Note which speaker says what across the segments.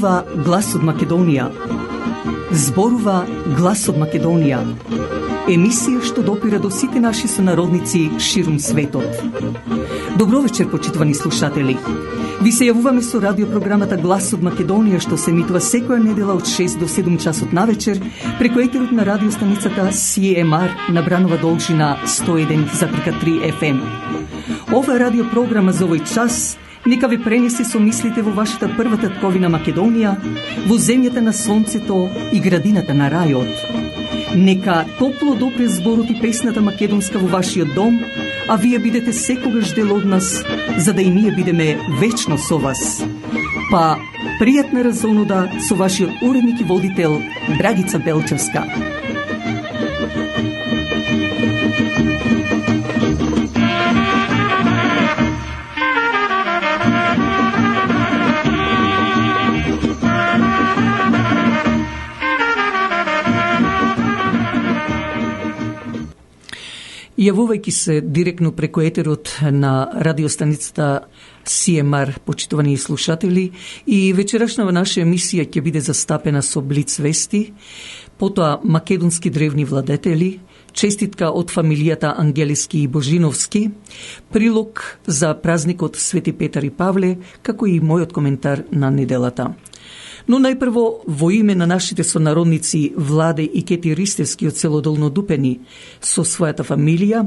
Speaker 1: Зборува глас од Македонија. Зборува глас од Македонија. Емисија што допира до сите наши сонародници ширум светот. Добро вечер, почитувани слушатели. Ви се јавуваме со радиопрограмата Глас од Македонија, што се емитува секоја недела од 6 до 7 часот на вечер преку етерот на радиостаницата CMR на Бранова должина 101,3 FM. Ова радиопрограма за овој час нека ви пренесе со мислите во вашата прва татковина Македонија, во земјата на сонцето и градината на рајот. Нека топло допре зборот и песната македонска во вашиот дом, а вие бидете секогаш дел од нас, за да и ние бидеме вечно со вас. Па, пријатна разонуда со вашиот уредник и водител Драгица Белчевска. Јавувајќи се директно преку етерот на радиостаницата CMR, почитувани слушатели, и вечерашнава наша емисија ќе биде застапена со блиц вести, потоа македонски древни владетели, честитка од фамилијата Ангелиски и Божиновски, прилог за празникот Свети Петар и Павле, како и мојот коментар на неделата. Но најпрво, во име на нашите сонародници Владе и Кети Ристевски од село Долно Дупени со својата фамилија,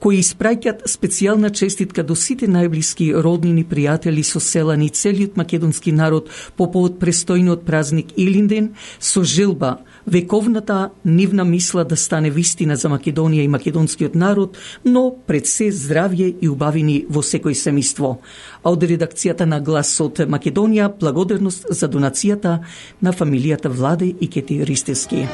Speaker 1: кои испраќат специјална честитка до сите најблиски роднини, пријатели, соселани и целиот македонски народ по повод престојниот празник Илинден, со желба вековната нивна мисла да стане вистина за Македонија и македонскиот народ, но пред се здравје и убавини во секој семејство. А од редакцијата на Глас од Македонија, благодарност за донацијата на фамилијата Владе и Кети Ристевски.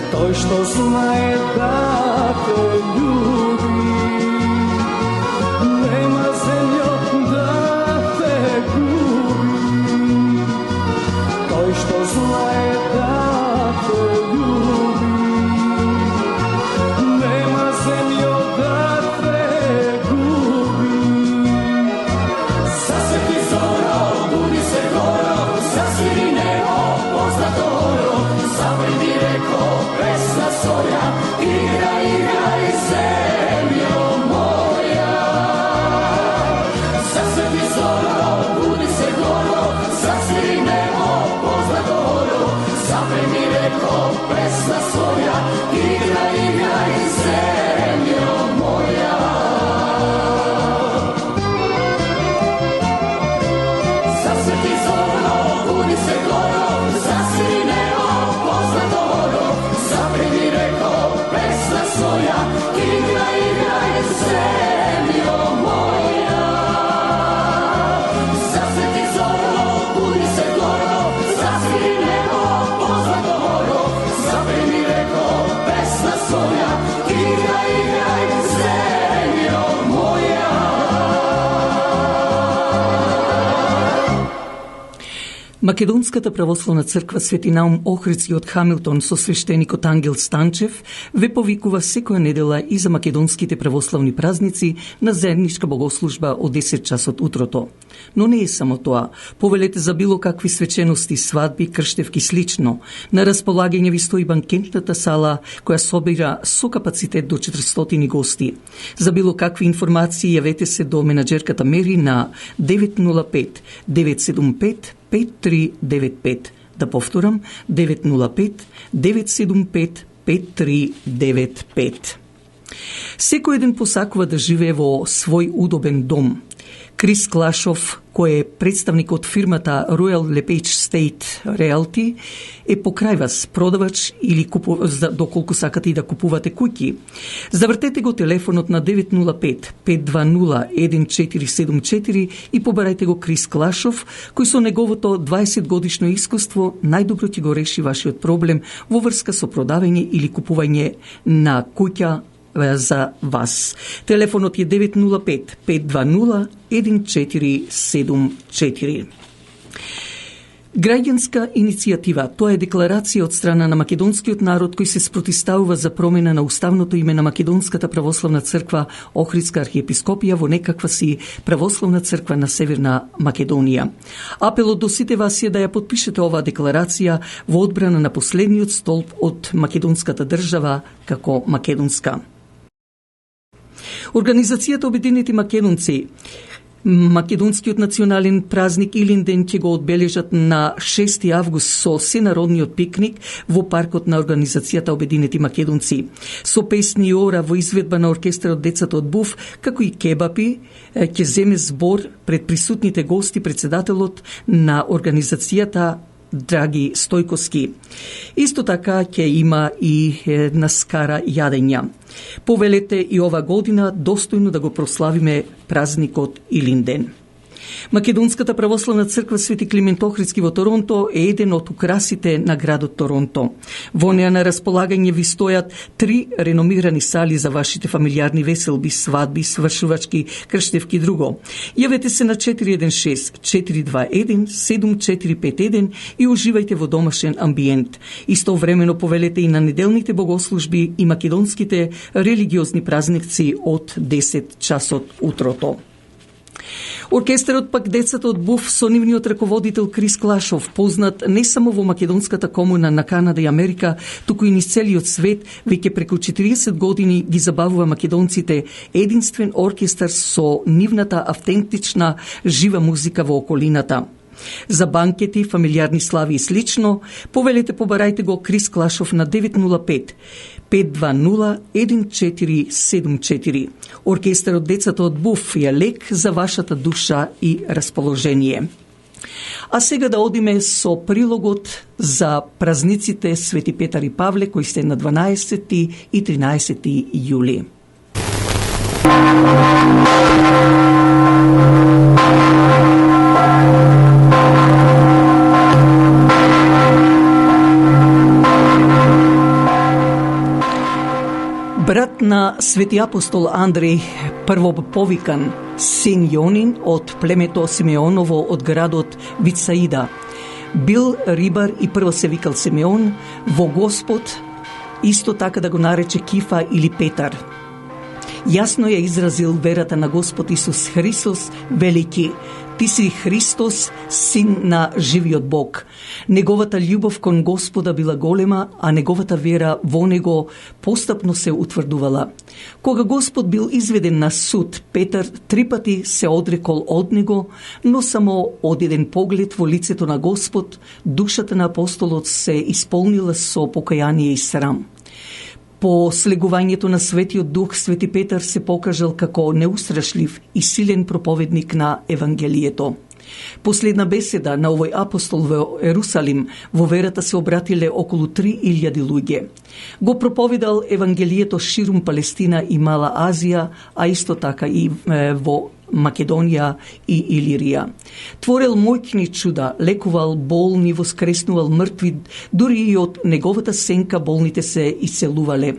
Speaker 2: Тој што знае да те љуби, нема земјо да те губи. Тој што знае да те љуби, нема земјо да те губи. Засвети зоро, буди се горо, засвири небо, познато оро, запреди реко, пресна соја, играј, играј, земјо моја. Засвети зоро, буди се горо, засвири небо, познато оро, запреди реко, пресна соја, играј, играј, земјо моја. Засвети зоро, буди се горо, засвири небо, познато оро, запреди реко, пресна
Speaker 1: Македонската православна црква Свети Наум Охридски од Хамилтон со свештеникот Ангел Станчев ве повикува секоја недела и за македонските православни празници на заедничка богослужба од 10 часот утрото. Но не е само тоа. Повелете за било какви свечености, свадби, крштевки слично. На располагање ви стои банкетната сала која собира со капацитет до 400 гости. За било какви информации јавете се до менаџерката Мери на 905 975 5395. Да повторам, 905-975-5395. Секој еден посакува да живее во свој удобен дом. Крис Клашов, кој е представник од фирмата Royal LePage State Realty, е покрај вас, продавач или доколку сакате и да купувате куќи. Завртете го телефонот на 905-520-1474 и побарајте го Крис Клашов, кој со неговото 20 годишно искуство најдобро ќе го реши вашиот проблем во врска со продавање или купување на куќа за вас. Телефонот е 905-520-1474. Граѓанска иницијатива, тоа е декларација од страна на македонскиот народ кој се спротивставува за промена на уставното име на Македонската православна црква Охридска архиепископија во некаква си православна црква на Северна Македонија. Апелот до сите вас е да ја подпишете оваа декларација во одбрана на последниот столб од македонската држава како македонска. Организацијата Обединети македонци Македонскиот национален празник Илинден ќе го одбележат на 6 август со сенародниот пикник во паркот на Организацијата Обединети македонци. Со песни и ора во изведба на оркестрот Децата од Буф, како и кебапи, ќе земе збор пред присутните гости председателот на организацијата Драги Стојковски. Исто така ќе има и една скара јадења. Повелете и ова година достојно да го прославиме празникот Илинден. Македонската православна црква Свети Климент Охридски во Торонто е еден од украсите на градот Торонто. Во неа на располагање ви стојат 3 реномирани сали за вашите фамилиарни веселби, свадби, свршувачки, крштевки и друго. Јавете се на 416-421-7451 и уживајте во домашен амбиент. Истовремено повелете и на неделните богослужби и македонските религиозни празници од 10 часот утрото. Оркестерот пак Децата од Буф со нивниот раководител Крис Клашов, познат не само во македонската комуна на Канада и Америка, туку и низ целиот свет, веќе преку 40 години ги забавува македонците, единствен оркестар со нивната автентична жива музика во околината. За банкети, фамилиарни слави и слично, повелете побарајте го Крис Клашов на 905-520-1474. Оркестарот Децата од Буф е лек за вашата душа и расположение. А сега да одиме со прилогот за празниците Свети Петар и Павле, кои се на 12 и 13 јули. Брат на Свети апостол Андреј, прво повикан, син Јонин од племето Симеоново од градот Вицаида. Бил рибар и прво се викал Симеон, во Господ, исто така да го нарече Кифа или Петар. Јасно ја изразил верата на Господ Исус Христос, велики: Ти си Христос, син на живиот Бог. Неговата љубов кон Господа била голема, а неговата вера во него постапно се утврдувала. Кога Господ бил изведен на суд, Петар 3 пати се одрекол од него, но само од еден поглед во лицето на Господ, душата на апостолот се исполнила со покаяние и срам. По слегувањето на Светиот Дух, Свети Петар се покажал како неустрашлив и силен проповедник на Евангелието. Последна беседа на овој апостол во Ерусалим, во верата се обратиле околу 3000 луѓе. Го проповедал Евангелието ширум Палестина и Мала Азија, а исто така и во Македонија и Илирија. Творел мојкни чуда, лекувал болни, воскреснувал мртви, дури и од неговата сенка болните се исцелувале.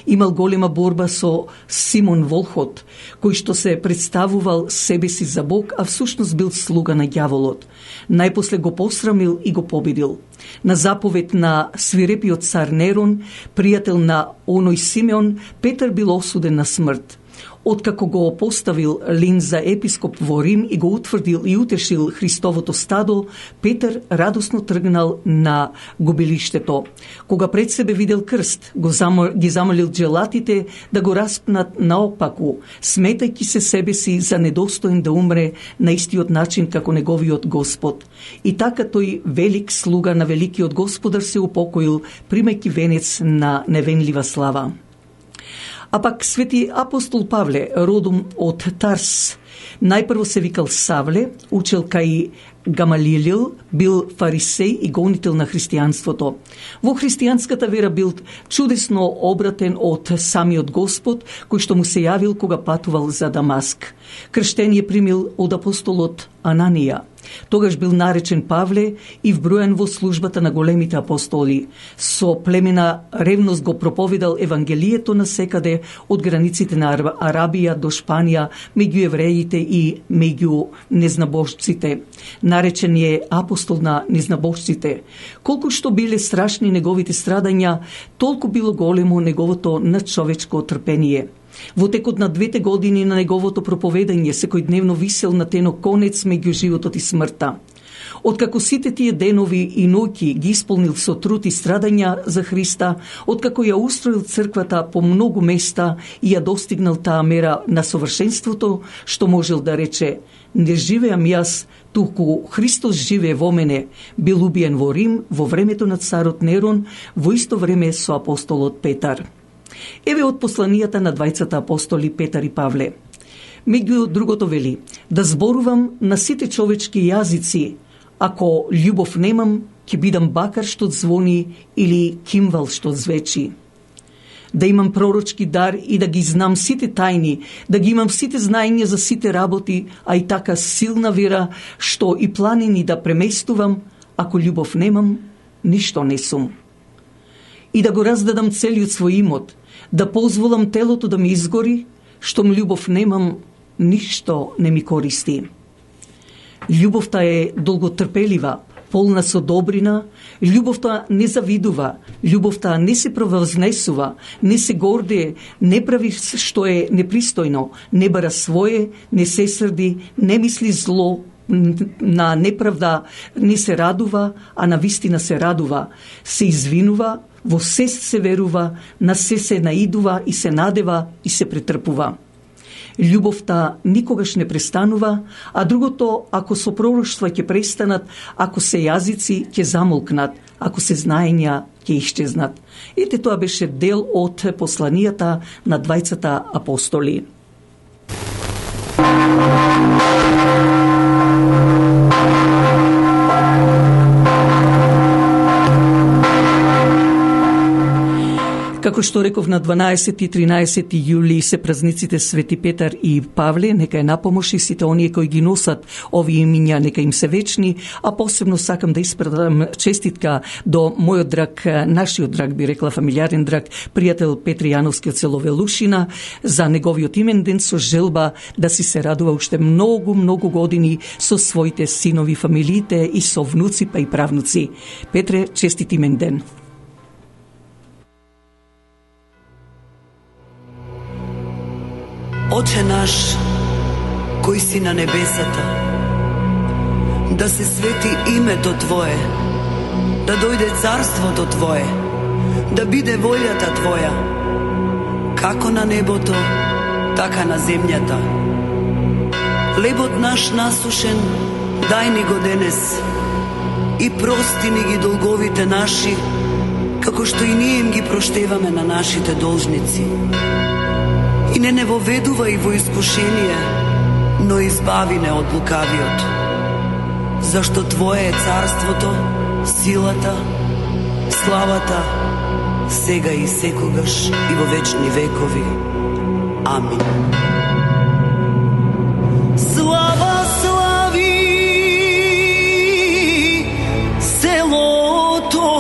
Speaker 1: Имал голема борба со Симон Волхот, кој што се представувал себе си за Бог, а всушност бил слуга на ѓаволот. Најпосле го посрамил и го победил. На заповед на свирепиот цар Нерон, пријател на оној Симеон, Петар бил осуден на смрт. Откако го поставил Лин за епископ во Рим и го утврдил и утешил Христовото стадо, Петар радосно тргнал на губилиштето. Кога пред себе видел крст, ги замолил джелатите да го распнат наопаку, сметајќи се себе си за недостоен да умре на истиот начин како неговиот Господ. И така тој велик слуга на великиот Господар се упокоил, примајќи венец на невенлива слава. А пак свети апостол Павле, родом од Тарс, најпрво се викал Савле, учел кај Гамалилил, бил фарисеј и гонител на христијанството. Во христијанската вера бил чудесно обратен од самиот Господ, кој што му се јавил кога патувал за Дамаск. Крштение примил од апостолот Ананија. Тогаш бил наречен Павле и вброен во службата на големите апостоли. Со племена ревност го проповедал евангелието на секаде од границите на Арабија до Шпанија, меѓу евреите и меѓу незнабожците. Наречен е апостол на незнабожците. Колку што биле страшни неговите страдања, толку било големо неговото надчовечко трпение. Во текот на 2 години на неговото проповедање секојдневно висел на тенок конец меѓу животот и смртта. Откако сите тие денови и ноќи ги исполнил со труд и страдања за Христа, откако ја устроил црквата по многу места и ја достигнал таа мера на совршенството, што можел да рече: не живеам јас, туку Христос живее во мене, бил убиен во Рим во времето на царот Нерон, во исто време со апостолот Петар. Еве од посланијата на двајцата апостоли Петар и Павле. Меѓу другото вели: да зборувам на сите човечки јазици, ако љубов немам, ќе бидам бакар што звони или кимвал што звечи. Да имам пророчки дар и да ги знам сите тајни, да ги имам сите знаења за сите работи, а и така силна вера што и планини да преместувам, ако љубов немам, ништо не сум. И да го раздадам целиот свој имот, да позволам телото да ми изгори, штом љубов немам, ништо не ми користи. Љубовта е долготрпелива, полна со добрина, љубовта не завидува, љубовта не се превознесува, не се горде, не прави што е непристојно, не бара свое, не се срди, не мисли зло, на неправда не се радува, а на вистина се радува, се извинува, во се се верува, на се наидува и се надева и се претрпува. Љубовта никогаш не престанува, а другото, ако со пророштва ќе престанат, ако се јазици ќе замолкнат, ако се знаења ќе исчезнат. Ете, тоа беше дел од посланијата на двајцата апостоли. Како што реков, на 12 и 13 јули се празниците Свети Петар и Павле, нека е напомош и сите оние кои ги носат овие имиња, нека им се вечни, а посебно сакам да испратам честитка до мојот драг, нашиот драг, би рекла фамилиарен драг, пријател Петри Јановски од село Велушина, за неговиот имен ден, со желба да си се радува уште многу години со своите синови, фамилиите и со внуци па и правнуци. Петре, честит имен ден.
Speaker 3: Отче наш, кој си на небесата, да се свети името Твое, да дојде царството Твое, да биде волјата Твоја, како на небото, така на земјата. Лебот наш насушен, дај ни го денес и прости ни ги долговите наши, како што и ние им ги проштеваме на нашите должници. И не воведувај во искушение, но избави не од лукавиот. Зашто Твое е царството, силата, славата, сега и секогаш и во вечни векови. Амин. Слава слави селото,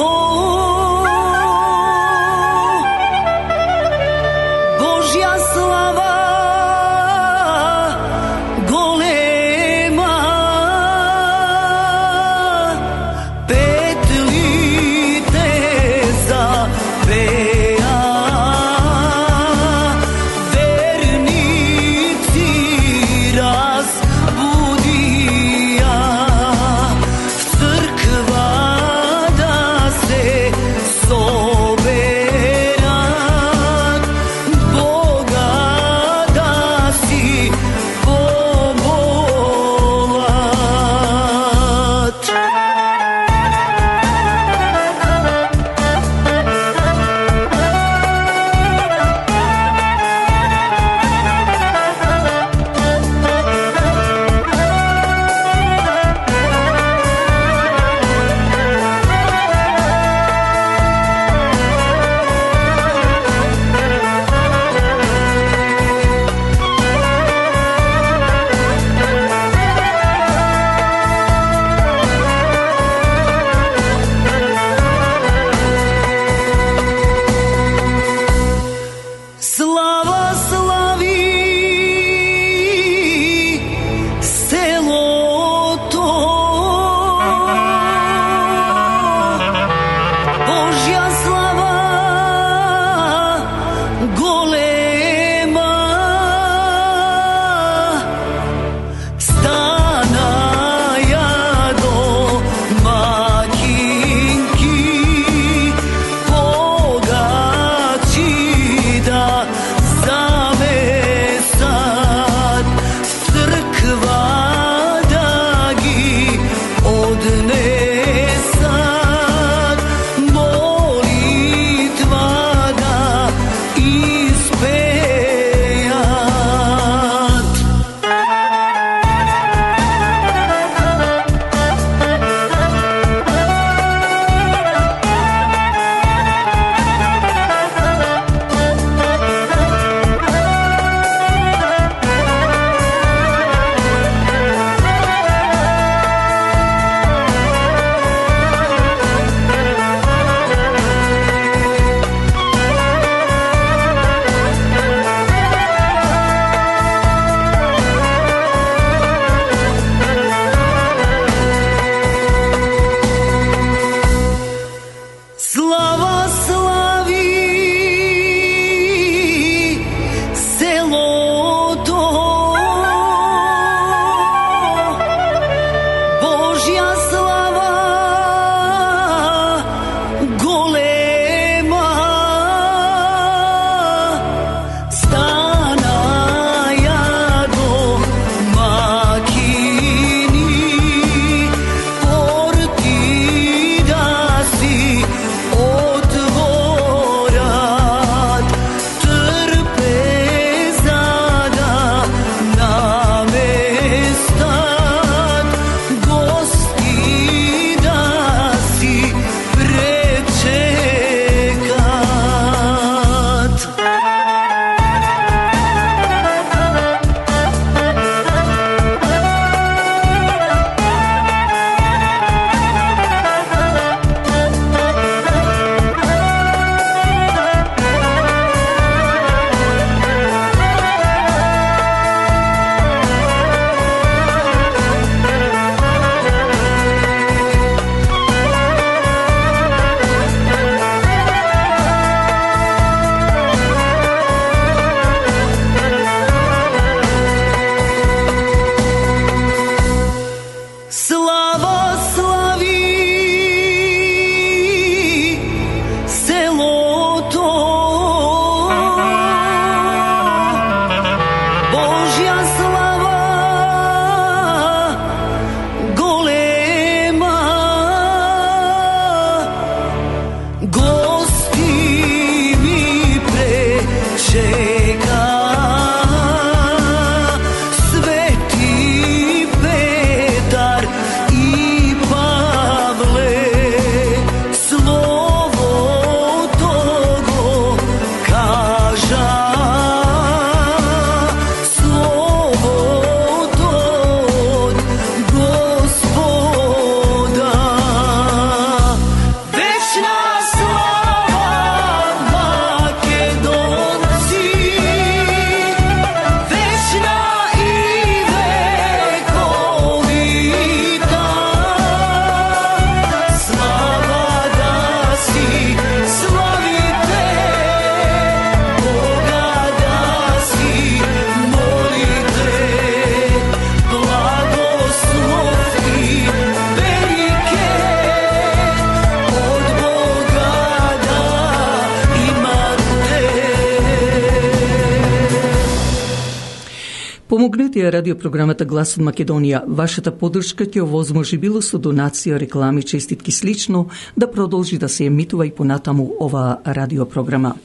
Speaker 1: Помогнете ја радиопрограмата Глас од Македонија. Вашата поддршка ќе овозможи било со донација, реклами, честитки слично да продолжи да се емитува и понатаму оваа радиопрограма.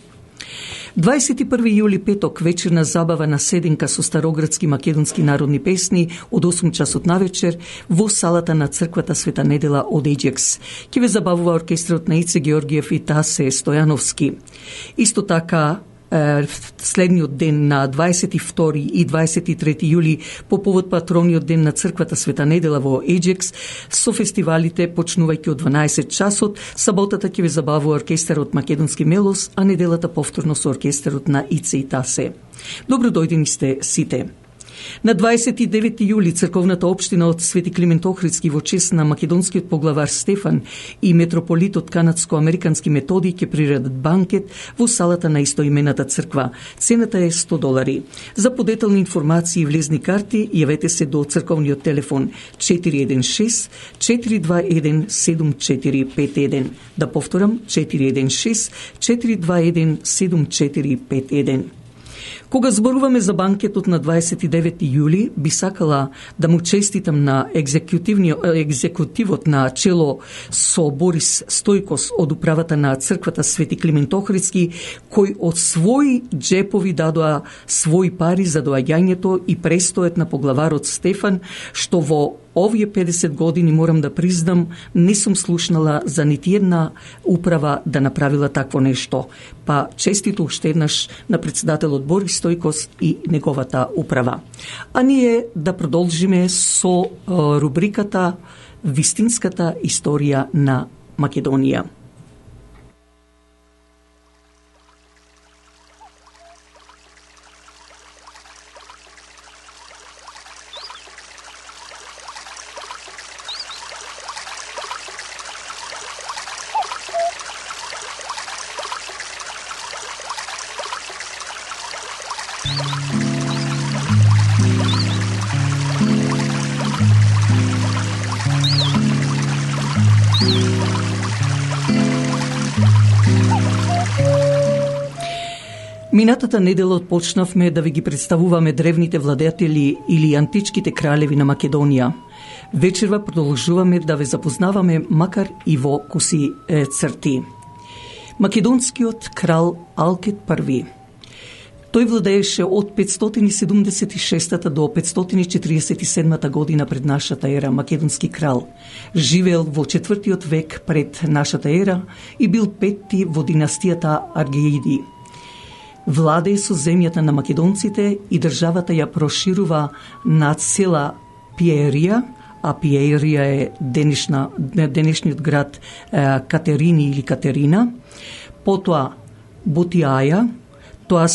Speaker 1: 21. јули, петок, вечерна забава на седенка со староградски македонски народни песни од 8 часот навечер во салата на црквата Света Недела од Еџекс. Ќе ве забавува оркестрот на Ице Георгиев и Тасе Стојановски. Исто така, следниот ден на 22 и 23 јули по повод патрониот ден на црквата Света Недела во Еџекс со фестивалите почнувајќи од 12 часот, саботата ќе ве забавува оркестарот Македонски Мелос, а неделата повторно со оркестарот на Ице и Тасе. Добро дојдени сте сите. На 29 јули црковната општина од Свети Климент Охридски во чест на македонскиот поглавар Стефан и митрополитот канадско-американски Методи ќе приредат банкет во салата на истоимената црква. Цената е $100. За подетални информации и влезни карти јавете се до црковниот телефон 416 421 7451. Да повторам 416 421 7451. Кога зборуваме за банкетот на 29 јули, би сакала да му честитам на екзекутивот на чело со Борис Стојкос од управата на црквата Свети Климент Охридски, кој од своји джепови дадоа своји пари за доаѓањето и престојот на поглаварот Стефан, што во овие 50 години, морам да признам, не сум слушнала за нити една управа да направила такво нешто. Па честито уште еднаш на председателот Борис Стојкос и неговата управа. А ние да продолжиме со рубриката Вистинската историја на Македонија. Минатата недела отпочнавме да ви ги представуваме древните владетели или античките кралеви на Македонија. Вечерва продолжуваме да ве запознаваме, макар и во куси црти. Македонскиот крал Алкет I. Тој владееше од 576 до 547 година пред нашата ера, македонски крал. Живеел во 4 век пред нашата ера и бил 5 во династијата Аргеиди. Владее со земјата на македонците и државата ја проширува на цела Пиерија, а Пиерија е денешниот град Катерини или Катерина, потоа Бутиаја, тоа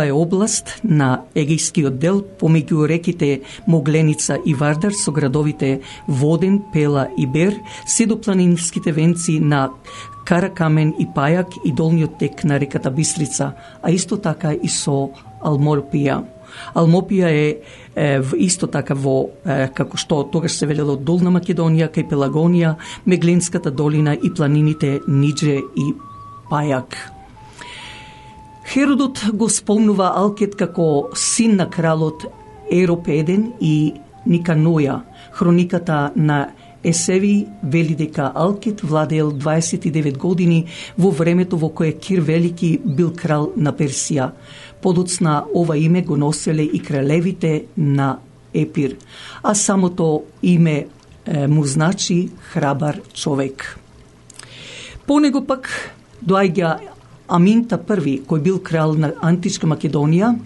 Speaker 1: е област на Егејскиот дел помеѓу реките Могленица и Вардар со градовите Воден, Пела и Бер, се до планинските венци на Каракамен и Пајак и долниот тек на реката Бистрица, а исто така и со Алмопија. Алмопија е исто така во, како што тогаш се велело, Долна Македонија, кај Пелагонија, Мегленската долина и планините Нидже и Пајак. Херодот го спомнува Алкет како син на кралот Еропеден и Никаноја. Хрониката на Есеви вели дека Алкет владеел 29 години во времето во кое Кир Велики бил крал на Персија. Подоцна ова име го носеле и кралевите на Епир, а самото име му значи храбар човек. По него пак доаѓа Аминта I, кој бил крал на античка Македонија,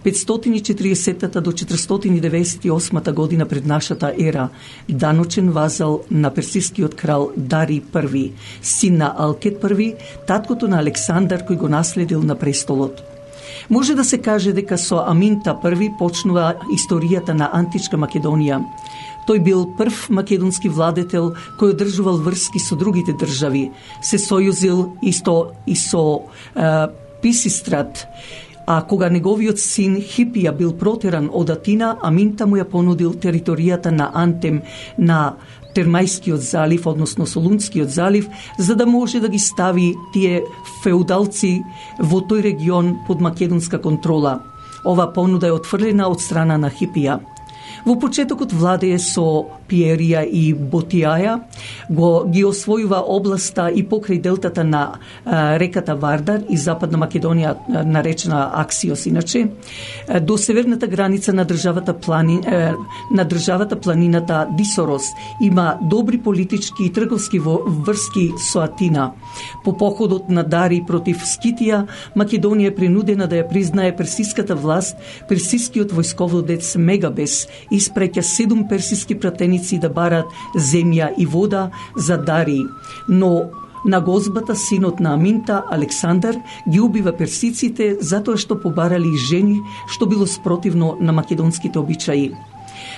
Speaker 1: 540 до 498 година пред нашата ера, даночен вазал на персискиот крал Дари I, син на Алкет I, таткото на Александар кој го наследил на престолот. Може да се каже дека со Аминта I почнува историјата на античка Македонија. Тој бил прв македонски владетел кој одржувал врски со другите држави, се сојузил и со Писистрат, а кога неговиот син Хипија бил протеран од Атина, Аминта му ја понудил територијата на Антем на Термајскиот залив, односно Солунскиот залив, за да може да ги стави тие феудалци во тој регион под македонска контрола. Ова понуда е отфрлена од страна на Хипија. Во почетокот владее со Пиерија и Ботиаја, ги освојува областа и покрај делтата на реката Вардар и Западна Македонија, наречена Аксиос иначе, до северната граница на државата планината Дисорос. Има добри политички и трговски врски со Атина. По походот на Дари против Скитија, Македонија е принудена да ја признае персиската власт. Персискиот војсководец Мегабес испреќа 7 персиски пратеници да барат земја и вода за Дари, но на гозбата синот на Аминта, Александар, ги убива персиците затоа што побарали жени, што било спротивно на македонските обичаи.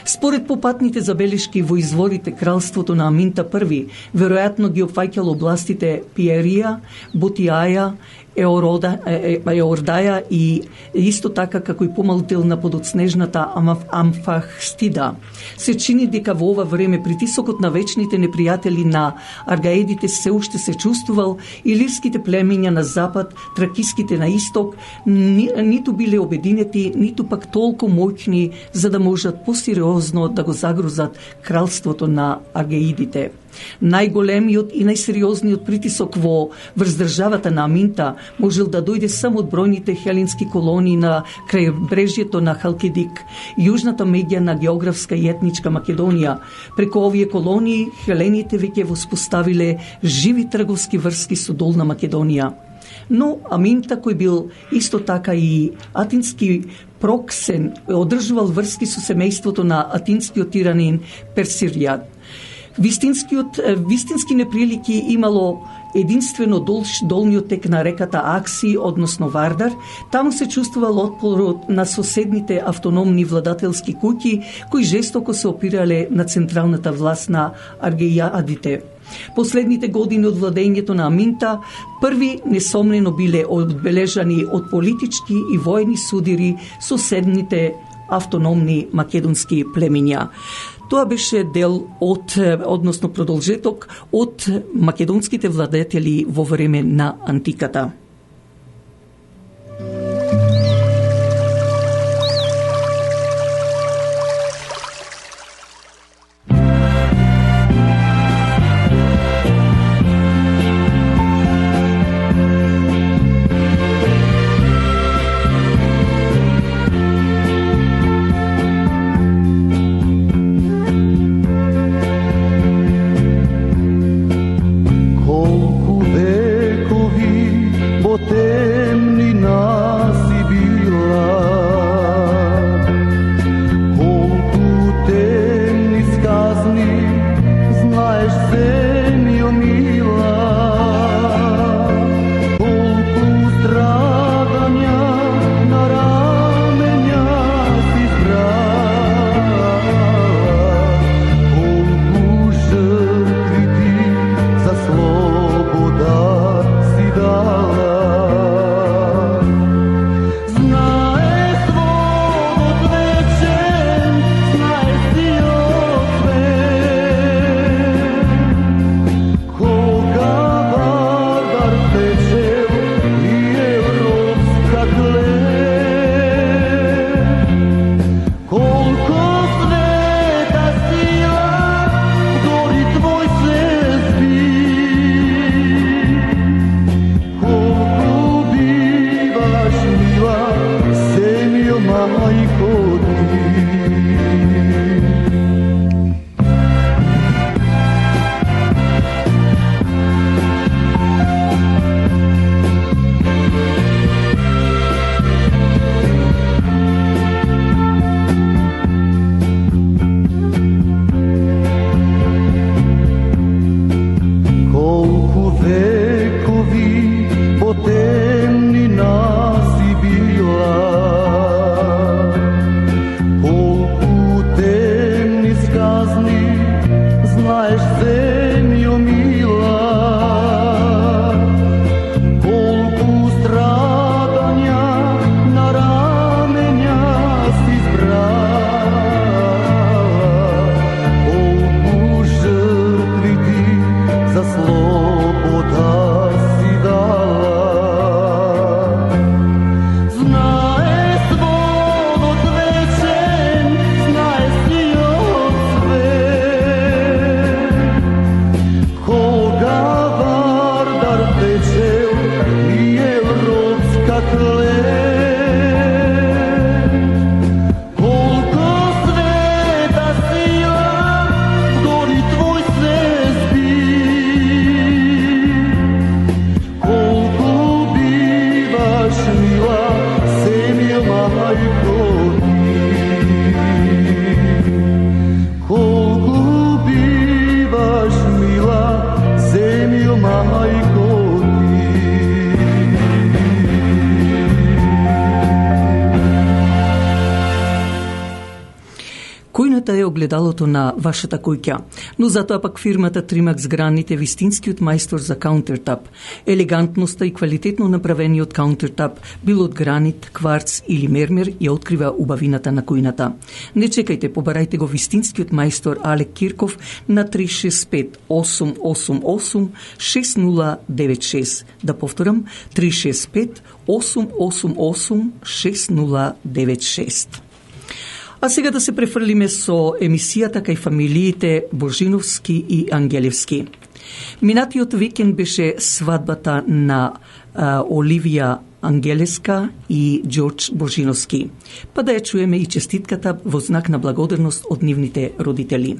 Speaker 1: Според попатните забелешки во изворите, кралството на Аминта I веројатно ги опфаќало областите Пиерија, Ботиаја Еордаја и исто така како и помалтилна подоцнежната Амфахстида. Се чини дека во ова време притисокот на вечните непријатели на аргаедите се уште се чувствувал и лирските племиња на запад, тракиските на исток, ниту биле обединети, ниту пак толку моќни за да можат посериозно да го загрузат кралството на аргаидите. Најголемиот и најсериозниот притисок врз државата на Аминта можел да дојде само од бројните хеленски колонии на крајбрежјето на Халкидик, јужната меѓа на географска и етничка Македонија. Преку овие колонии хелените веќе воспоставиле живи трговски врски со долна Македонија. Но Аминта, кој бил исто така и атински проксен, одржувал врски со семејството на атинскиот тиранин Персиријад. Вистински неприлики имало единствено долниот тек на реката Акси, односно Вардар. Таму се чувствувал отпорот на соседните автономни владателски куќи, кои жестоко се опирале на централната власт на аргејадите. Последните години од владењето на Аминта први несомнено биле одбележани од политички и војни судири соседните автономни македонски племиња. Тоа беше дел односно продолжеток од македонските владетели во време на антиката.
Speaker 4: Темнина
Speaker 1: огледалото на вашата куќа, но затоа пак фирмата Тримакс Гранит е вистинскиот мајстор за каунтертап. Елегантноста и квалитетно направениот каунтертап, било од гранит, кварц или мермер, ја открива убавината на кујната. Не чекајте, побарајте го вистинскиот мајстор Алек Кирков на 365 888 6096. Да повторам, 365 888 6096. А сега да се префрлиме со емисијата кај фамилиите Божиновски и Ангелевски. Минатиот викенд беше свадбата на Оливија Ангелеска и Ѓорџ Божиновски. Па да ја чуеме и честитката во знак на благодарност од нивните родители.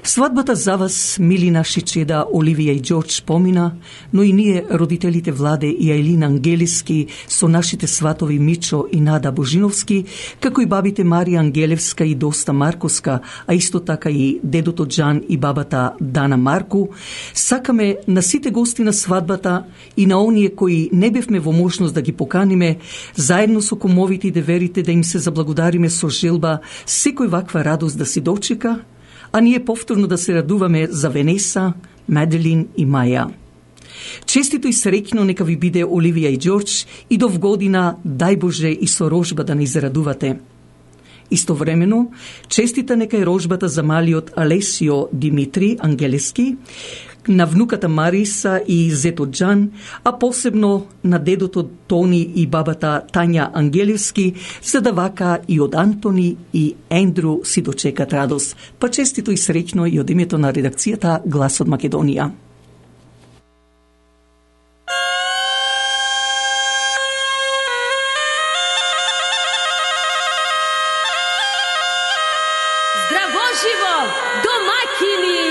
Speaker 1: Свадбата за вас, мили наши чеда, Оливија и Ѓорџ, помина, но и ние, родителите Владе и Ајлина Ангелевски, со нашите сватови Мичо и Нада Божиновски, како и бабите Марија Ангелевска и Доста Марковска, а исто така и дедото Џан и бабата Дана Марку, сакаме на сите гости на свадбата и на оние кои не бевме во можност да ги поканиме, заедно со кумовите и деверите да им се заблагодариме со желба секој ваква радост да си дочека, а ние повторно да се радуваме за Венеса, Меделин и Маја. Честито и среќно нека ви биде Оливија и Ѓорџ и до вгодина, дај Боже и со рожба да не израдувате. Истовремено, честита нека е рожбата за малиот Алесио Димитри Ангелески, на внуката Мариса и зето Џан, а посебно на дедото Тони и бабата Тања Ангелевски, за да вака и од Антони и Ендру си дочекат радост. Па честито и среќно и од името на редакцијата Глас од Македонија.
Speaker 4: Здраво живо, домакини!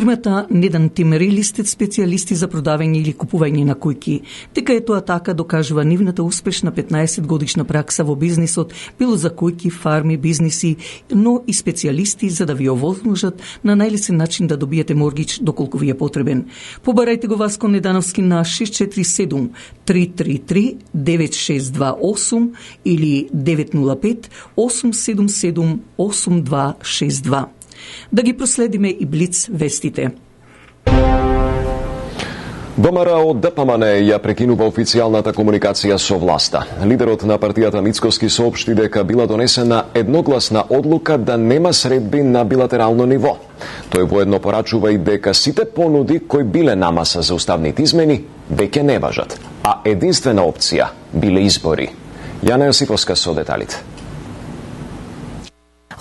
Speaker 1: Фирмата Недан Тимерилистет специјалисти за продавање или купување на кујки. Дека е тоа така докажува нивната успешна 15 годишна пракса во бизнисот, било за кујки, фарми, бизниси, но и специјалисти за да ви овозможат на најлесен начин да добиете моргич доколку ви е потребен. Побарајте го Васко Недановски на 647 333 9628 или 905 877 8262. Да ги проследиме и Блиц вестите.
Speaker 5: ВМРО од ДПМН ја прекинува официјалната комуникација со власта. Лидерот на партијата Мицкоски соопшти дека била донесена едногласна одлука да нема средби на билатерално ниво. Тој воедно порачува и дека сите понуди кои биле на маса за уставните измени веќе не важат, а единствена опција биле избори. Јана Јосиповска со деталите.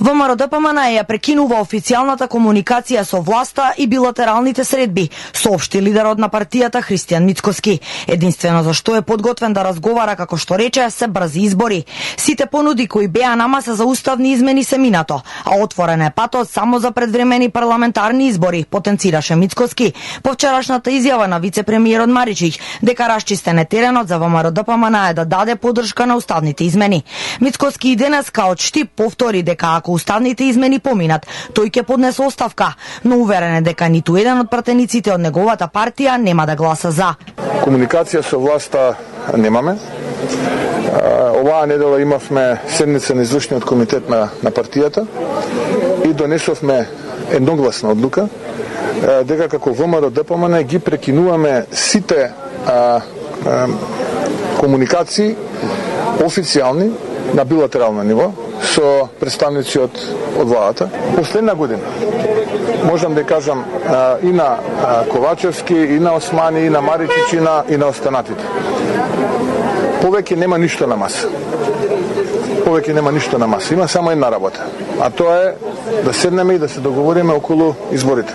Speaker 6: ВМРО ДПМН ја прекинува официјалната комуникација со власта и билатералните средби, соопшти лидерот на партијата Христијан Мицкоски. Единствено за што е подготвен да разговара, како што рече, се брзи избори. Сите понуди кои беа на маса за уставни измени се минато, а отворен е патот само за предвремени парламентарни избори, потенцираше Мицкоски по вчерашната изјава на вице-премиерот Маричич дека расчистен е теренот за ВМРО ДПМН е да даде поддршка на уставните измени. Мицкоски и денес као штип повтори дека ако уставните измени поминат, тој ќе поднесе оставка, но уверен е дека ниту еден од пратениците од неговата партија нема да гласа за.
Speaker 7: Комуникација со власта немаме. Оваа недела имавме седница на извршниот комитет на партијата и донесовме едногласна одлука дека како ВМРО ДПМН ги прекинуваме сите комуникации официјални на билатерално ниво со представници од владата. Последна година, можам да кажам, и на Ковачевски, и на Османи, и на Маричич, и на останатите. Повеќе нема ништо на маса. Повеќе нема ништо на маса. Има само една работа, а тоа е да седнеме и да се договориме околу изборите.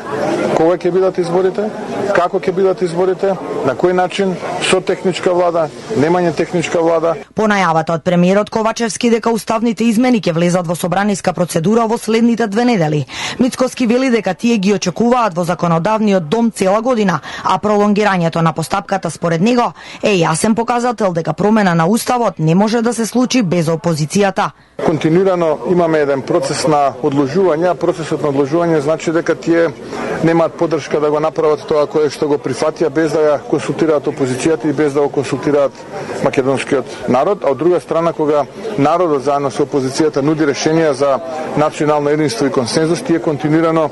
Speaker 7: Кога ќе бидат изборите, како ќе бидат изборите, на кој начин, со техничка влада, немање техничка влада.
Speaker 6: По најавата од премиерот Ковачевски дека уставните измени ќе влезат во собраниска процедура во следните 2 недели. Мицкоски вели дека тие ги очекуваат во законодавниот дом цела година, а пролонгирањето на постапката според него е јасен показател дека промена на уставот не може да се случи без опозицијата.
Speaker 7: Континуирано имаме еден процес на одложување, а процесот на одложување значи дека тие немаат поддршка да го направат тоа кое што го прифатија без да ја консултираат опозицијата и без да го консултираат македонскиот народ, а од друга страна кога народот заедно со опозицијата нуди решенија за национално единство и консензус, тие континуирано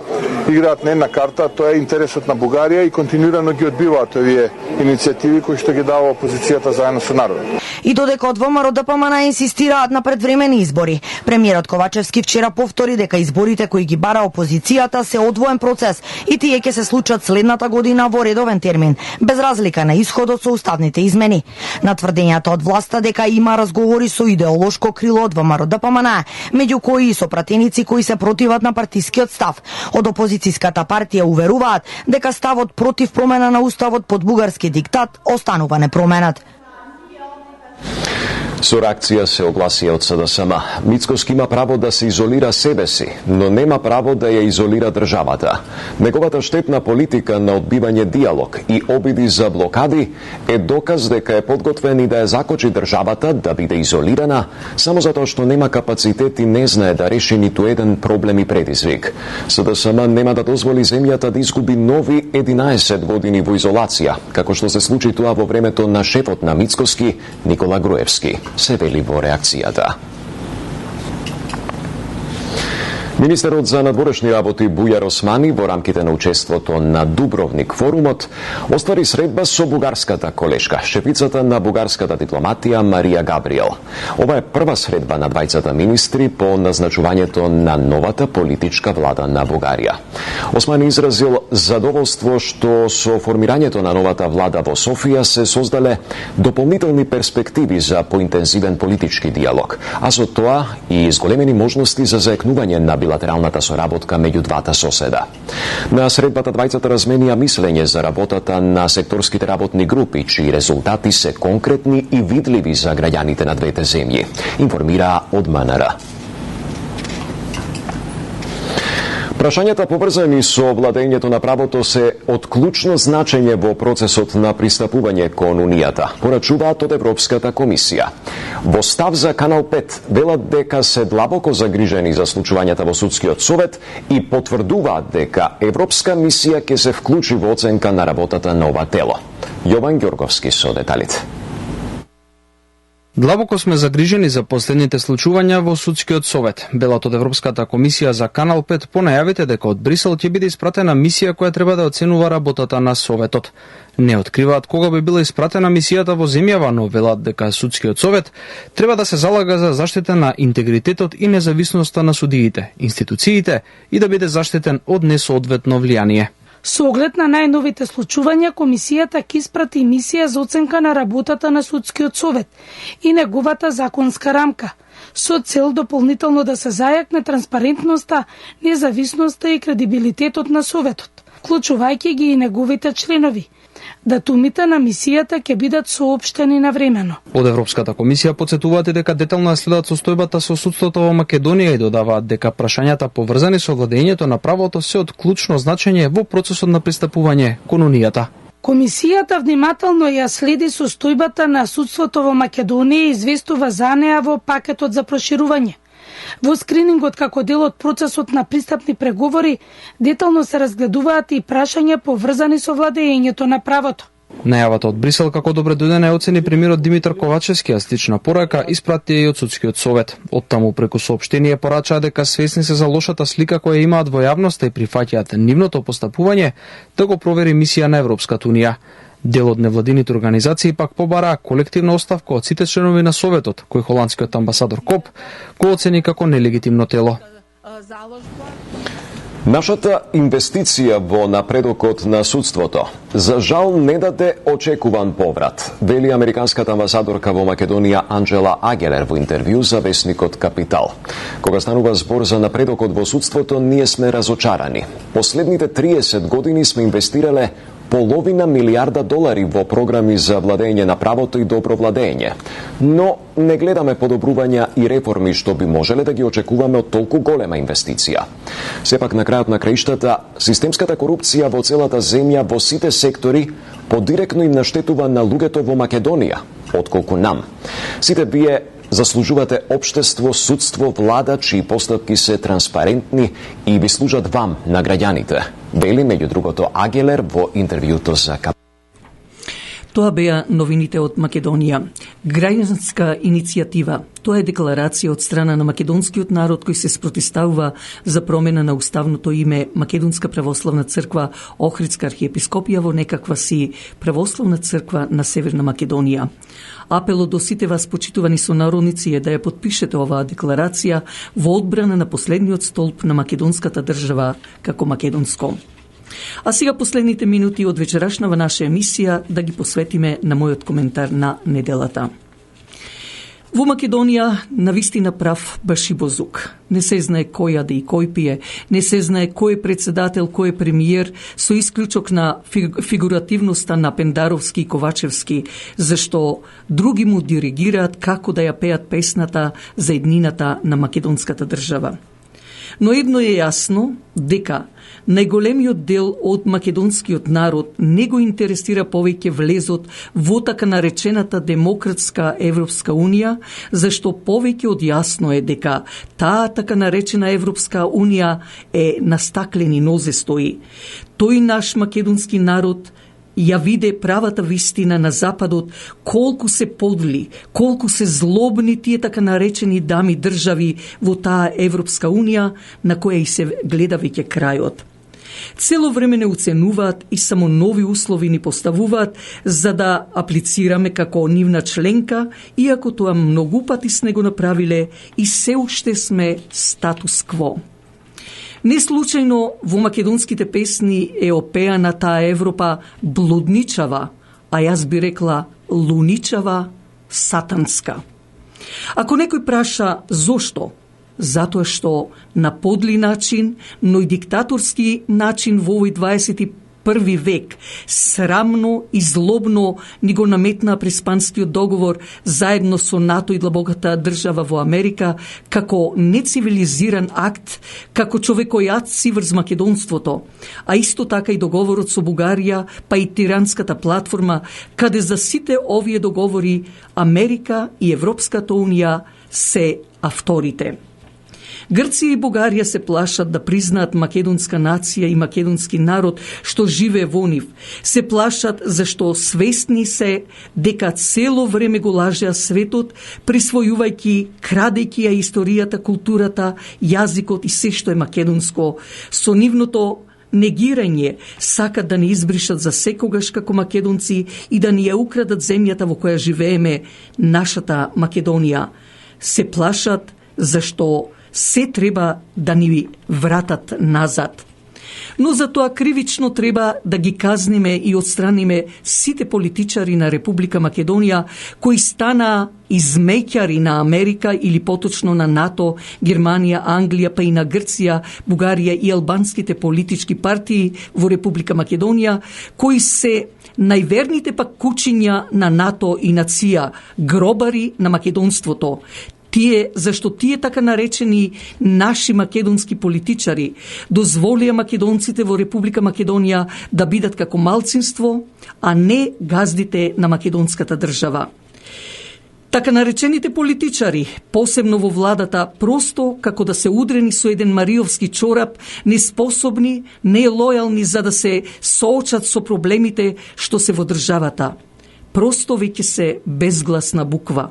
Speaker 7: играат на една карта, тоа е интересот на Бугарија и континуирано ги одбиваат овие иницијативи кои што ги дава опозицијата заедно со народот.
Speaker 6: И додека од ВМРО ДПМН инсистираат на предвремени избори, премиерот Ковачевски вчера повтори дека изборите кои ги бара опозицијата се одвоен процес и тие ќе се случат следната година во редовен термин, без разлика на исходот со уставните измени. На тврдењата од власта дека има разговори со идеолошко крило од ВМРО ДПМН, меѓу кои и со пратеници кои се противат на партискиот став. Од опозицијската партија уверуваат дека ставот против промена на уставот под бугарски диктат останува непроменет.
Speaker 5: Со реакција се огласија од СДСМ. Мицкоски има право да се изолира себе си, но нема право да ја изолира државата. Неговата штетна политика на одбивање диалог и обиди за блокади е доказ дека е подготвен и да ја закочи државата да биде изолирана само затоа што нема капацитет и не знае да реши ниту еден проблем и предизвик. СДСМ нема да дозволи земјата да изгуби нови 11 години во изолација, како што се случи тоа во времето на шефот на Мицкоски, Никола Груевски, се вели во реакцијата. Министерот за надворешни работи Бујар Османи во рамките на учеството на Дубровник форумот оствари средба со бугарската колешка, шефицата на бугарската дипломатија Марија Габриел. Ова е прва средба на двајцата министри по назначувањето на новата политичка влада на Бугарија. Османи изразил задоволство што со формирањето на новата влада во Софија се создале дополнителни перспективи за поинтензивен политички диалог, а со тоа и изголемени можности за заекнување на билатералната соработка меѓу двата соседа. На средбата двајцата разменија мислење за работата на секторските работни групи, чии резултати се конкретни и видливи за граѓаните на двете земји, информира од МНР. Прашањата поврзани со владењето на правото се од клучно значење во процесот на пристапување кон Унијата, порачуваат од Европската комисија. Во став за Канал 5 велат дека се длабоко загрижени за случувањата во судскиот совет и потврдуваат дека Европска мисија ќе се вклучи во оценка на работата на ова тело. Јован Ѓорговски со деталите.
Speaker 8: Длабоко сме загрижени за последните случувања во судскиот совет. Велат од Европската комисија за Канал 5 по најавите дека од Брисел ќе биде испратена мисија која треба да оценува работата на советот. Не откриваат кога би била испратена мисијата во земјава, но велат дека судскиот совет треба да се залага за заштита на интегритетот и независноста на судиите, институциите и да биде заштитен од несоодветно влијание.
Speaker 9: Со оглед на најновите случувања, комисијата ќе испрати мисија за оценка на работата на судскиот совет и неговата законска рамка, со цел дополнително да се зајакне транспарентноста, независноста и кредибилитетот на советот, вклучувајќи ги и неговите членови. Датумите на мисијата ќе бидат соопштени навремено.
Speaker 8: Од Европската комисија потсетуваат дека детално следат состојбата со судството во Македонија и додаваат дека прашањата поврзани со владењето на правото се од клучно значење во процесот на пристапување кон Унијата.
Speaker 9: Комисијата внимателно ја следи состојбата на судството во Македонија и известува за неа во пакетот за проширување. Во скринингот како дел од процесот на пристапни преговори, детално се разгледуваат и прашања поврзани со владењето на правото.
Speaker 8: Најавата од Брисел како добре дојдена ја оцени премиерот Димитар Ковачевски, а слична порака испрати и од судскиот совет. Оттаму преку соопштение порачаа дека свесни се за лошата слика која имаат во јавноста и прифаќаат нивното постапување да го провери мисија на Европската унија. Дел од невладините организации пак побараа колективна оставка од сите членови на Советот, кој холандскиот амбасадор Коп го оцени како нелегитимно тело.
Speaker 5: Нашата инвестиција во напредокот на судството за жал не даде очекуван поврат, вели американската амбасадорка во Македонија Анджела Агелер во интервју за весникот Капитал. Кога станува збор за напредокот во судството, ние сме разочарани. Последните 30 години сме инвестирале $500 милиарда во програми за владење на правото и добро владење. Но не гледаме подобрувања и реформи што би можеле да ги очекуваме од толку голема инвестиција. Сепак на крајот на краиштата, системската корупција во целата земја во сите сектори подиректно им наштетува на луѓето во Македонија, отколку нам. Сите вие заслужувате општество, судство, влада чии постапки се транспарентни и ви служат вам на граѓаните. Вели меѓу другото Агелер во интервјуто за Капитал.
Speaker 1: Тоа беа новините од Македонија. Граѓанска иницијатива. Тоа е декларација од страна на македонскиот народ кој се спротивставува за промена на уставното име Македонска православна црква Охридска архиепископија во некаква си православна црква на Северна Македонија. Апелот до сите вас, почитувани сонародници, е да ја подпишете оваа декларација во одбрана на последниот столб на македонската држава како македонско. А сега последните минути од вечерашнава наша емисија да ги посветиме на мојот коментар на неделата. Во Македонија навистина прав башибозук. Не се знае кој јаде и кој пие, не се знае кој е председател, кој е премиер, со исклучок на фигуративноста на Пендаровски и Ковачевски, зашто други му диригираат како да ја пеат песната за еднината на македонската држава. Но едно е јасно, дека најголемиот дел од македонскиот народ не го интересира повеќе влезот во така наречената демократска Европска Унија, зашто повеќе од јасно е дека таа така наречена Европска Унија е на стаклени нозе стои. Тој наш македонски народ ја виде правата вистина на Западот, колку се подли, колку се злобни тие така наречени дами држави во таа Европска Унија, на која и се гледа веќе крајот. Цело време не оценуваат и само нови услови ни поставуваат за да аплицираме како нивна членка, иако тоа многу пати сме го направиле и се уште сме статус-кво. Не случајно во македонските песни е опеана таа Европа блудничава, а јас би рекла луничава, сатанска. Ако некој праша зошто, затоа што на подли начин, но и диктаторски начин во овој 21 век срамно и злобно ни го наметна Преспанскиот договор заедно со НАТО и длабоката држава во Америка како нецивилизиран акт, како човекојаци врз македонството, а исто така и договорот со Бугарија, па и Тиранската платформа, каде за сите овие договори Америка и Европската унија се авторите. Грција и Бугарија се плашат да признаат македонска нација и македонски народ што живее во нив. Се плашат зашто свесни се дека цело време го лажеа светот, присвојувајќи, крадејќи ја историјата, културата, јазикот и се што е македонско. Со нивното негирање сакат да ни избришат за секогаш како македонци и да ни ја украдат земјата во која живееме, нашата Македонија. Се плашат зашто се треба да ни вратат назад. Но за тоа кривично треба да ги казниме и отстраниме сите политичари на Република Македонија кои стана измеќари на Америка или поточно на НАТО, Германија, Англија, па и на Грција, Бугарија и албанските политички партии во Република Македонија, кои се најверните пак кучиња на НАТО и нација, гробари на македонството. Зашто тие така наречени наши македонски политичари дозволија македонците во Република Македонија да бидат како малцинство, а не газдите на македонската држава. Така наречените политичари, посебно во владата, просто како да се удрени со еден мариовски чорап, неспособни, нелојални за да се соочат со проблемите што се во државата. Просто веќе се безгласна буква.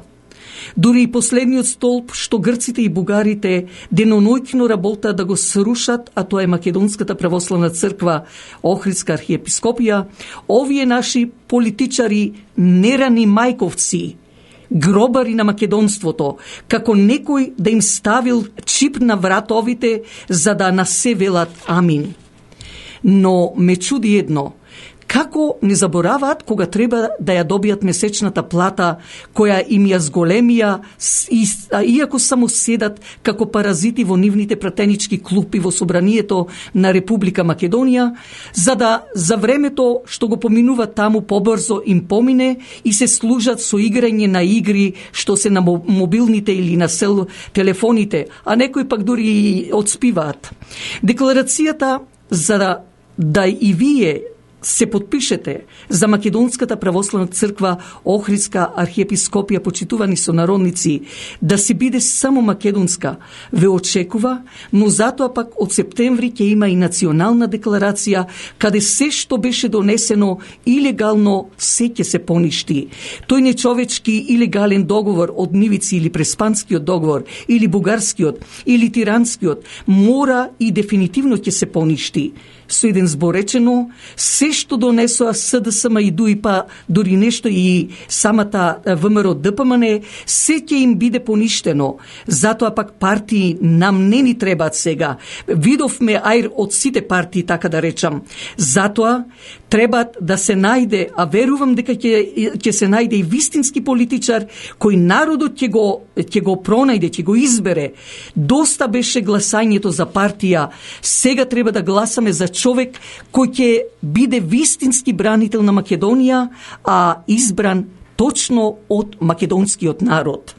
Speaker 1: Дури и последниот столб што грците и бугарите денонојќно работа да го срушат, а тоа е Македонската православна црква, Охридска архиепископија, овие наши политичари нерани мајковци, гробари на македонството, како некој да им ставил чип на вратовите за да на се велат амин. Но ме чуди едно, како не забораваат кога треба да ја добијат месечната плата која им ја зголемија, иако само седат како паразити во нивните пратенички клупи во собранието на Република Македонија, за да за времето што го поминуваат таму побрзо им помине и се служат со играње на игри што се на мобилните или на телефоните, а некои пак дури и отспиваат. Декларацијата за да и вие се подпишете за Македонската православна црква, Охридска архиепископија, почитувани сонародници, да се биде само македонска, ве очекува, но затоа пак од септември ќе има и национална декларација, каде се што беше донесено илегално се ќе се поништи. Тој нечовечки илегален договор од Нивици или Преспанскиот договор, или Бугарскиот, или Тиранскиот, мора и дефинитивно ќе се поништи. Со еден збор речено, се што донесоа СДСМ и ДУИПА, дури нешто и самата ВМРО ДПМН, се ќе им биде поништено. Затоа пак партии нам не ни требаат сега. Видовме ајр од сите партии, така да речам. Затоа требаат да се најде, а верувам дека ќе се најде и вистински политичар кој народот ќе го пронајде, ќе го избере. Доста беше гласањето за партија. Сега треба да гласаме за човек кој ќе биде вистински бранител на Македонија, а избран точно од македонскиот народ.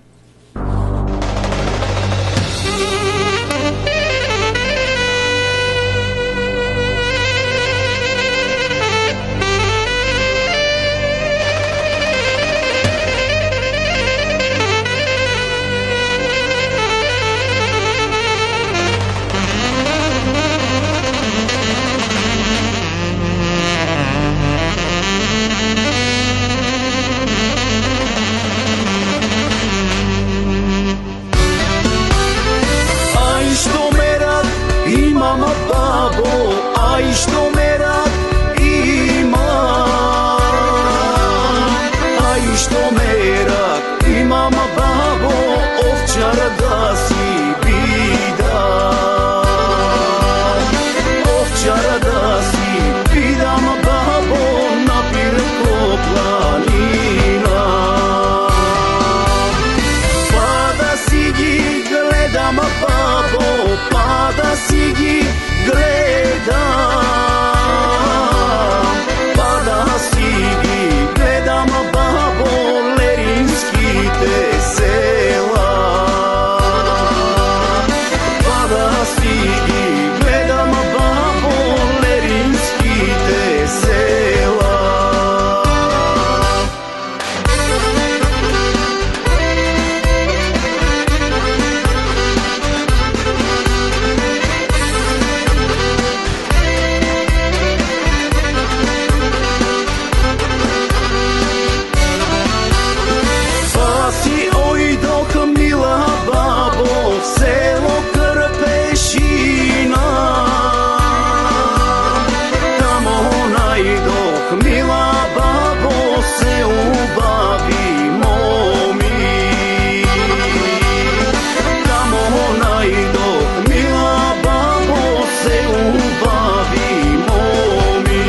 Speaker 10: село Крпешина. Тамо најдох мила бабо, се убави моми. Тамо најдох мила бабо, се убави моми.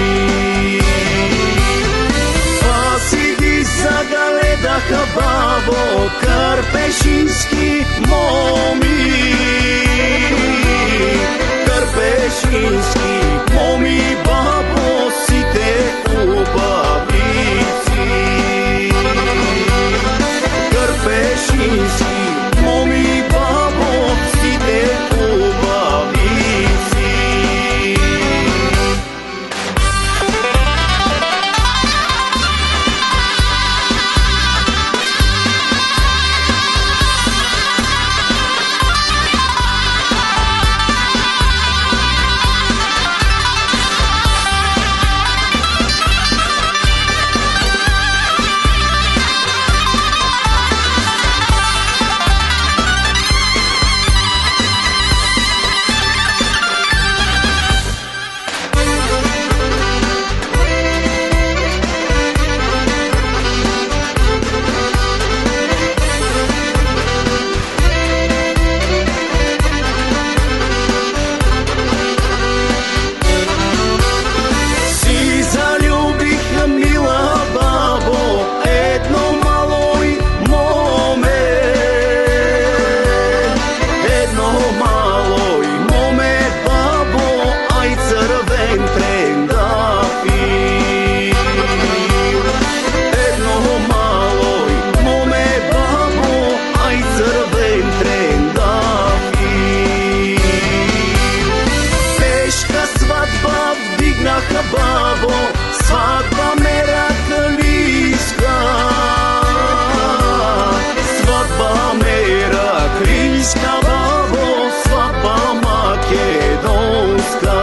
Speaker 10: Па си ги загледаха бабо, Крпешински моми. Крпешински моми бабо, сите убавици. Крпешински моми бабо, сите убавици. Бабо, свадба мераклийска. Свадба мераклийска, бабо, свадба македонска.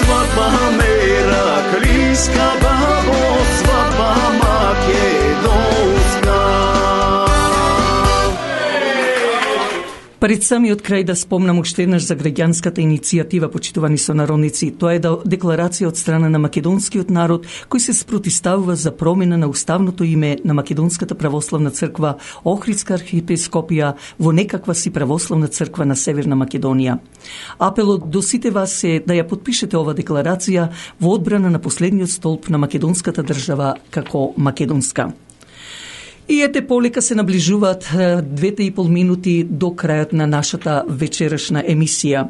Speaker 10: Свадба мераклийска, бабо, свадба македонска.
Speaker 1: Пред самиот крај да спомнам уште еднаш за граѓанската иницијатива, почитувани сонародници. Тоа е декларација од страна на македонскиот народ кој се спротивставува за промена на уставното име на Македонската православна црква Охридска архиепископија во некаква си православна црква на Северна Македонија. Апелот до сите вас е да ја подпишете ова декларација во одбрана на последниот столб на македонската држава како македонска. И ете, полека се наближуваат 2,5 минути до крајот на нашата вечерашна емисија.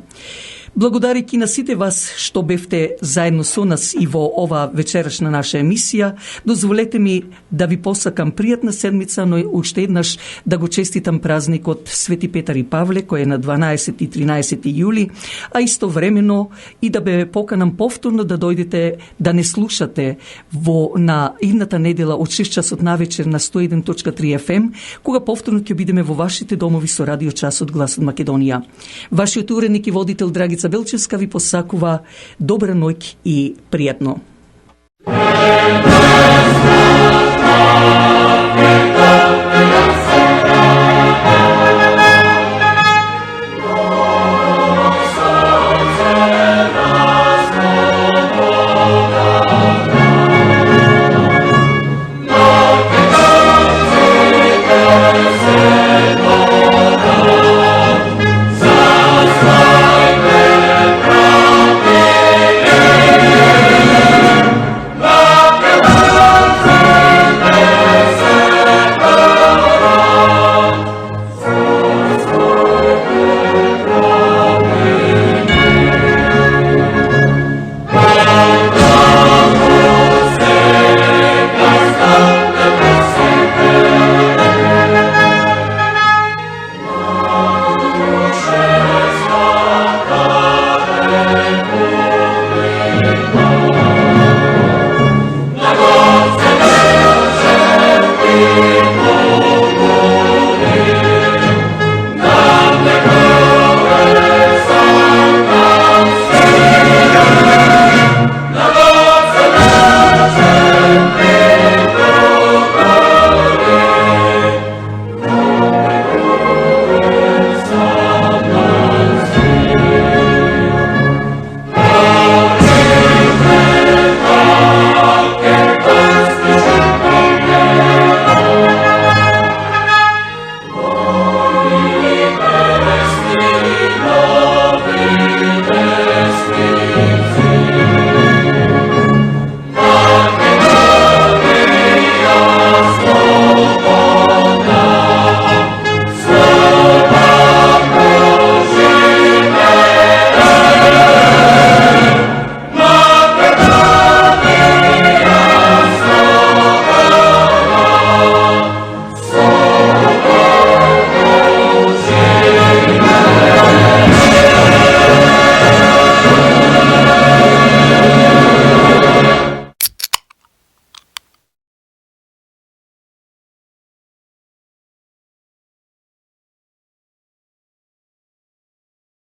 Speaker 1: Благодарики на сите вас што бевте заедно со нас и во ова вечерашна наша емисија, дозволете ми да ви посакам пријатна седмица, но уште еднаш да го честитам празникот Свети Петар и Павле, кој е на 12 и 13 јули, а истовремено и да бе поканам повторно да дојдете да не слушате на идната недела од 6 часот навечер на 101.3 FM, кога повторно ќе бидеме во вашите домови со радио часот Глас од Македонија. Вашиот уредник и водител Драгица Белчевска ви посакува добра ноќ и пријатно.